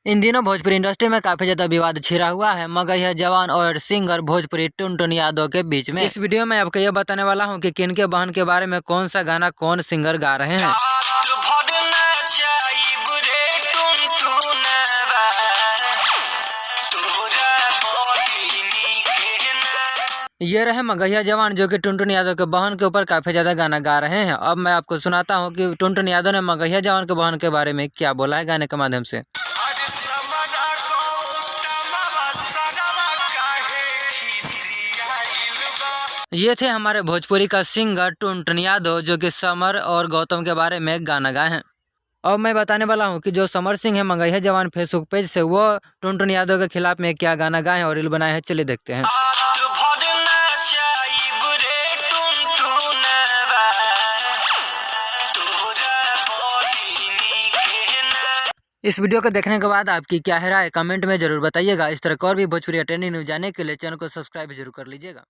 इन दिनों भोजपुरी इंडस्ट्री में काफी ज्यादा विवाद छिड़ा हुआ है मगहिया जवान और सिंगर भोजपुरी टुनटुन यादव के बीच में। इस वीडियो में आपको यह बताने वाला हूं कि किनके बहन के बारे में कौन सा गाना कौन सिंगर गा रहे हैं। ये रहे मगहिया जवान जो कि टुनटुन यादव के बहन के ऊपर काफी ज्यादा गाना गा रहे हैं। अब मैं आपको सुनाता हूं कि टुनटुन यादव ने मगहिया जवान के बहन के बारे में क्या बोला है गाने के माध्यम से। ये थे हमारे भोजपुरी का सिंगर टुनटुन यादव जो कि समर और गौतम के बारे में गाना गाए हैं। अब मैं बताने वाला हूं कि जो समर सिंह है मगहिया जवान फेसबुक पेज से वो टुनटुन यादव के खिलाफ में क्या गाना गाए हैं और रील बनाए हैं, चलिए देखते हैं। इस वीडियो को देखने के बाद आपकी क्या राय है कमेंट में जरूर बताइएगा। इस तरह और भी भोजपुरी ट्रेंडिंग न्यूज जानने के लिए चैनल को सब्सक्राइब जरूर कर लीजिएगा।